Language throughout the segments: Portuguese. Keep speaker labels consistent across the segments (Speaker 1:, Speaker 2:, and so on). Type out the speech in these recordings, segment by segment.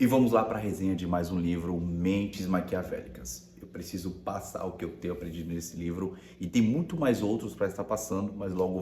Speaker 1: E vamos lá para a resenha de mais um livro, Mentes Maquiavélicas. Eu preciso passar o que eu tenho aprendido nesse livro e tem muito mais outros para estar passando, mas logo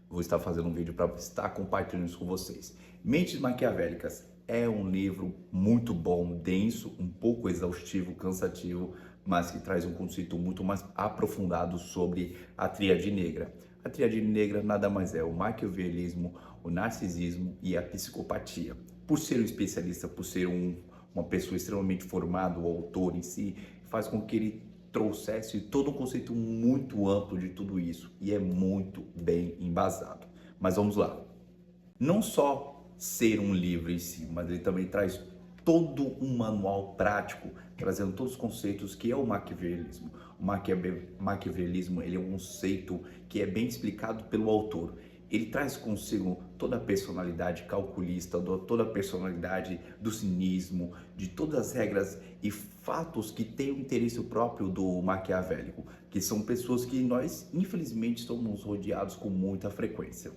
Speaker 1: vou estar fazendo um vídeo para estar compartilhando isso com vocês. Mentes Maquiavélicas é um livro muito bom, denso, um pouco exaustivo, cansativo, mas que traz um conceito muito mais aprofundado sobre a tríade negra. A tríade negra nada mais é o maquiavelismo, o narcisismo e a psicopatia. Por ser um especialista, por ser uma pessoa extremamente formada, o autor em si, faz com que ele trouxesse todo um conceito muito amplo de tudo isso e é muito bem embasado. Mas vamos lá. Não só ser um livro em si, mas ele também traz todo um manual prático, trazendo todos os conceitos que é o maquiavelismo. O maquiavelismo ele é um conceito que é bem explicado pelo autor. Ele traz consigo toda a personalidade calculista, toda a personalidade do cinismo, de todas as regras e fatos que têm o interesse próprio do maquiavélico, que são pessoas que nós, infelizmente, estamos rodeados com muita frequência.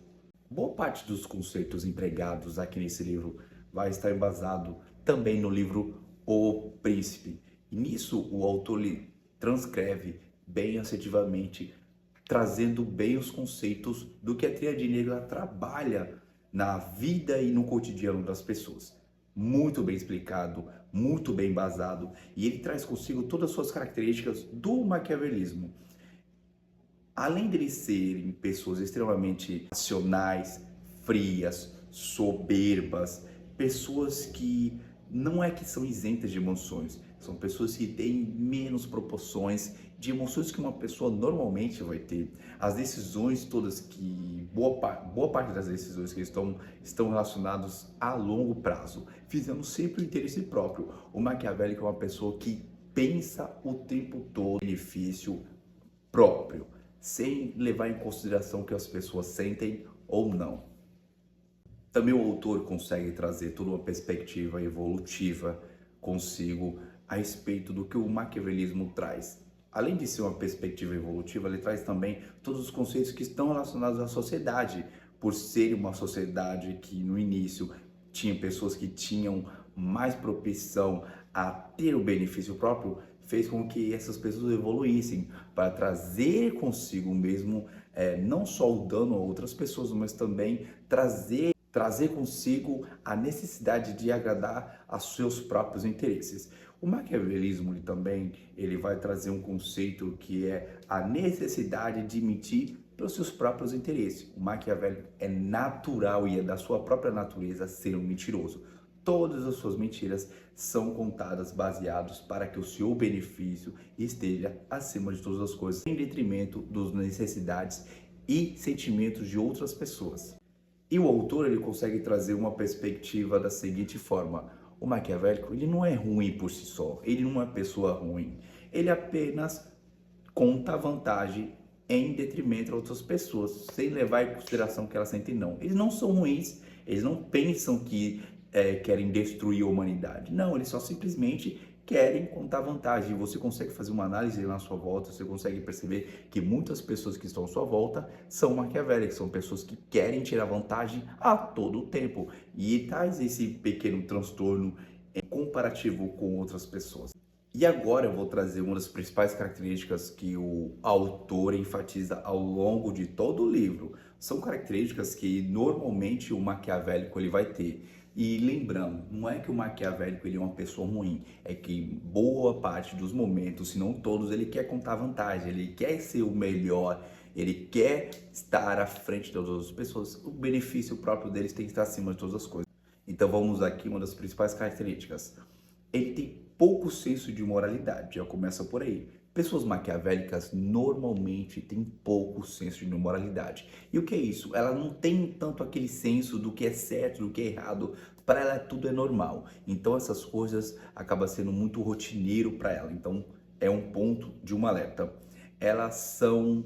Speaker 1: Boa parte dos conceitos empregados aqui nesse livro vai estar embasado também no livro O Príncipe. E nisso o autor transcreve bem assertivamente, trazendo bem os conceitos do que a tríade negra trabalha na vida e no cotidiano das pessoas. Muito bem explicado, muito bem embasado, e ele traz consigo todas as suas características do maquiavelismo. Além de eles serem pessoas extremamente racionais, frias, soberbas, pessoas que não é que são isentas de emoções, são pessoas que têm menos proporções de emoções que uma pessoa normalmente vai ter. As decisões todas boa parte das decisões que estão relacionadas a longo prazo, visando sempre o interesse próprio. O maquiavélico é uma pessoa que pensa o tempo todo benefício próprio, sem levar em consideração o que as pessoas sentem ou não. Também o autor consegue trazer toda uma perspectiva evolutiva consigo a respeito do que o maquiavelismo traz. Além de ser uma perspectiva evolutiva, ele traz também todos os conceitos que estão relacionados à sociedade, por ser uma sociedade que no início tinha pessoas que tinham mais propensão a ter o benefício próprio, fez com que essas pessoas evoluíssem para trazer consigo mesmo não só o dano a outras pessoas, mas também trazer consigo a necessidade de agradar aos seus próprios interesses. O maquiavelismo ele vai trazer um conceito que é a necessidade de mentir pelos seus próprios interesses. O maquiavélico é natural e é da sua própria natureza ser um mentiroso. Todas as suas mentiras são contadas baseados para que o seu benefício esteja acima de todas as coisas, em detrimento das necessidades e sentimentos de outras pessoas. E o autor ele consegue trazer uma perspectiva da seguinte forma: o maquiavélico ele não é ruim por si só, ele não é pessoa ruim, ele apenas conta vantagem em detrimento de outras pessoas, sem levar em consideração o que elas sentem não. Eles não são ruins, eles não pensam que querem destruir a humanidade, não, eles só simplesmente querem contar vantagem. Você consegue fazer uma análise na sua volta, você consegue perceber que muitas pessoas que estão à sua volta são maquiavélicas, são pessoas que querem tirar vantagem a todo o tempo e traz esse pequeno transtorno em comparativo com outras pessoas. E agora eu vou trazer uma das principais características que o autor enfatiza ao longo de todo o livro. São características que normalmente o maquiavélico ele vai ter. E lembrando, não é que o maquiavélico ele é uma pessoa ruim, é que boa parte dos momentos, se não todos, ele quer contar vantagem, ele quer ser o melhor, ele quer estar à frente de todas as pessoas. O benefício próprio deles tem que estar acima de todas as coisas. Então vamos aqui uma das principais características. Ele tem pouco senso de moralidade, já começa por aí. Pessoas maquiavélicas normalmente têm pouco senso de moralidade. E o que é isso? Ela não tem tanto aquele senso do que é certo, do que é errado. Para ela tudo é normal. Então essas coisas acabam sendo muito rotineiro para ela. Então é um ponto de um alerta. Elas são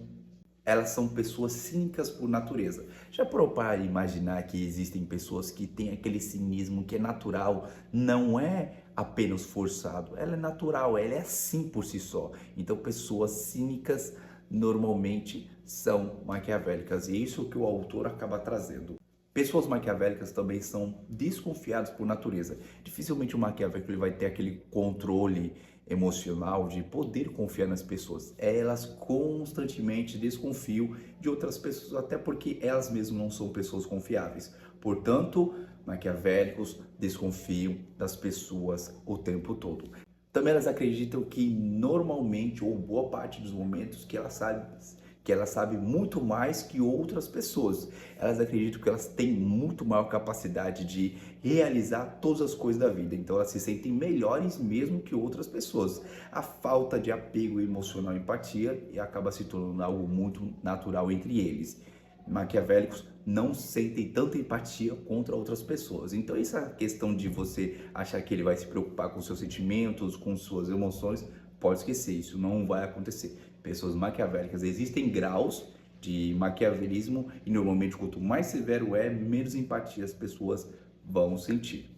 Speaker 1: pessoas cínicas por natureza. Já parou para imaginar que existem pessoas que têm aquele cinismo que é natural, não é apenas forçado, ela é natural, ela é assim por si só. Então pessoas cínicas normalmente são maquiavélicas e é isso que o autor acaba trazendo. Pessoas maquiavélicas também são desconfiadas por natureza. Dificilmente o maquiavélico ele vai ter aquele controle emocional de poder confiar nas pessoas. Elas constantemente desconfiam de outras pessoas, até porque elas mesmas não são pessoas confiáveis. Portanto, maquiavélicos desconfiam das pessoas o tempo todo. Também elas acreditam que normalmente, ou boa parte dos momentos, que elas sabem muito mais que outras pessoas. Elas acreditam que elas têm muito maior capacidade de realizar todas as coisas da vida. Então elas se sentem melhores mesmo que outras pessoas. A falta de apego emocional e empatia acaba se tornando algo muito natural entre eles. Maquiavélicos não sentem tanta empatia contra outras pessoas. Então essa questão de você achar que ele vai se preocupar com seus sentimentos, com suas emoções, pode esquecer, isso não vai acontecer. Pessoas maquiavélicas, existem graus de maquiavelismo e normalmente quanto mais severo é, menos empatia as pessoas vão sentir.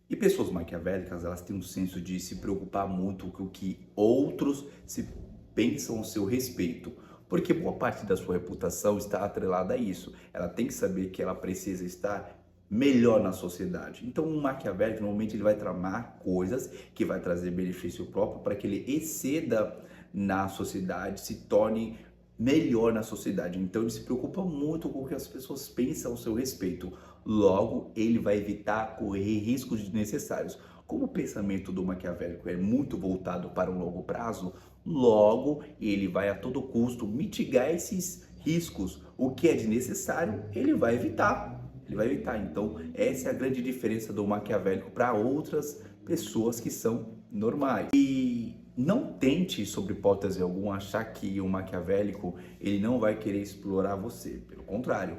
Speaker 1: E pessoas maquiavélicas, elas têm um senso de se preocupar muito com o que outros se pensam ao seu respeito, porque boa parte da sua reputação está atrelada a isso. Ela tem que saber que ela precisa estar melhor na sociedade. Então, um maquiavélico, normalmente, ele vai tramar coisas que vai trazer benefício próprio para que ele exceda na sociedade, se torne melhor na sociedade. Então, ele se preocupa muito com o que as pessoas pensam ao seu respeito. Logo, ele vai evitar correr riscos desnecessários. Como o pensamento do maquiavélico é muito voltado para um longo prazo, logo ele vai a todo custo mitigar esses riscos. O que é desnecessário, ele vai evitar. Então, essa é a grande diferença do maquiavélico para outras pessoas que são normais. E não tente, sob hipótese alguma, achar que o maquiavélico ele não vai querer explorar você. Pelo contrário,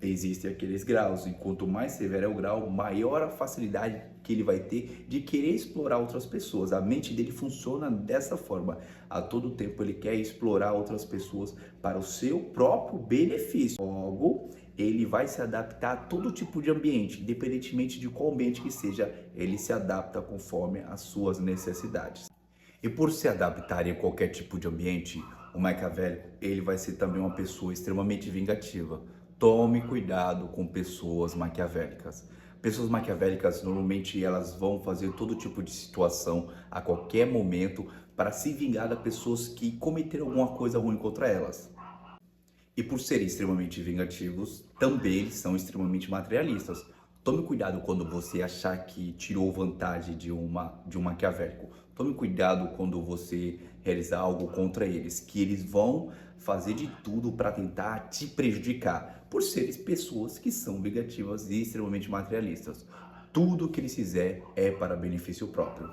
Speaker 1: existem aqueles graus, e quanto mais severo é o grau, maior a facilidade que ele vai ter de querer explorar outras pessoas. A mente dele funciona dessa forma. A todo tempo ele quer explorar outras pessoas para o seu próprio benefício. Logo, ele vai se adaptar a todo tipo de ambiente, independentemente de qual ambiente que seja, ele se adapta conforme as suas necessidades. E por se adaptar em qualquer tipo de ambiente, o maquiavélico, ele vai ser também uma pessoa extremamente vingativa. Tome cuidado com pessoas maquiavélicas. Pessoas maquiavélicas, normalmente, elas vão fazer todo tipo de situação a qualquer momento para se vingar das pessoas que cometeram alguma coisa ruim contra elas. E por serem extremamente vingativos, também eles são extremamente materialistas. Tome cuidado quando você achar que tirou vantagem de um maquiavélico. Tome cuidado quando você realizar algo contra eles, que eles vão fazer de tudo para tentar te prejudicar, por serem pessoas que são vingativas e extremamente materialistas. Tudo que eles fizerem é para benefício próprio.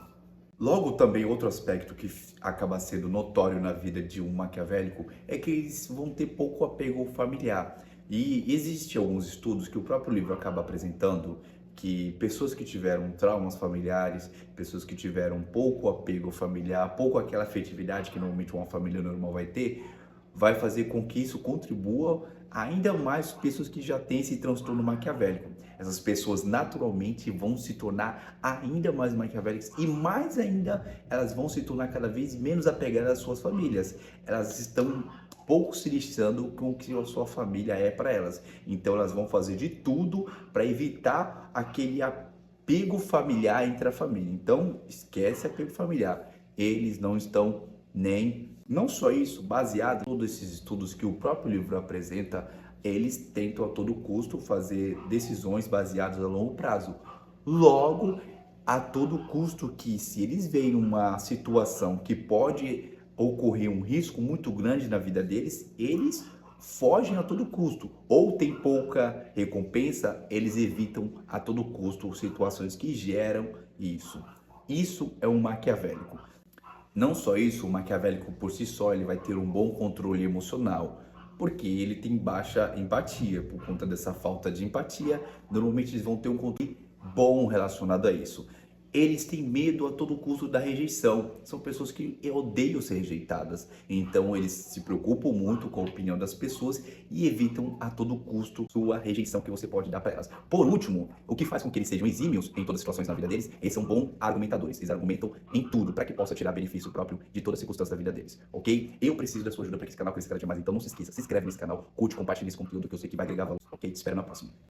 Speaker 1: Logo, também outro aspecto que acaba sendo notório na vida de um maquiavélico é que eles vão ter pouco apego familiar. E existem alguns estudos que o próprio livro acaba apresentando que pessoas que tiveram traumas familiares, pessoas que tiveram pouco apego familiar, pouco aquela afetividade que normalmente uma família normal vai ter, vai fazer com que isso contribua ainda mais pessoas que já têm esse transtorno maquiavélico. Essas pessoas naturalmente vão se tornar ainda mais maquiavélicas e mais ainda elas vão se tornar cada vez menos apegadas às suas famílias. Elas estão pouco se lixando com o que a sua família é para elas. Então elas vão fazer de tudo para evitar aquele apego familiar entre a família. Então esquece apego familiar. Eles não estão nem... Não só isso, baseado em todos esses estudos que o próprio livro apresenta, eles tentam a todo custo fazer decisões baseadas a longo prazo. Logo, a todo custo que se eles veem uma situação que pode ocorrer um risco muito grande na vida deles, eles fogem a todo custo. Ou tem pouca recompensa, eles evitam a todo custo situações que geram isso. Isso é um maquiavélico. Não só isso, o maquiavélico por si só ele vai ter um bom controle emocional, porque ele tem baixa empatia. Por conta dessa falta de empatia, normalmente eles vão ter um controle bom relacionado a isso. Eles têm medo a todo custo da rejeição. São pessoas que odeiam ser rejeitadas. Então eles se preocupam muito com a opinião das pessoas e evitam a todo custo sua rejeição que você pode dar para elas. Por último, o que faz com que eles sejam exímios em todas as situações na vida deles, eles são bons argumentadores. Eles argumentam em tudo para que possa tirar benefício próprio de todas as circunstâncias da vida deles, ok? Eu preciso da sua ajuda para que esse canal cresça cada dia mais. Então não se esqueça, se inscreve nesse canal, curte, compartilhe esse conteúdo que eu sei que vai agregar valor, ok? Te espero na próxima.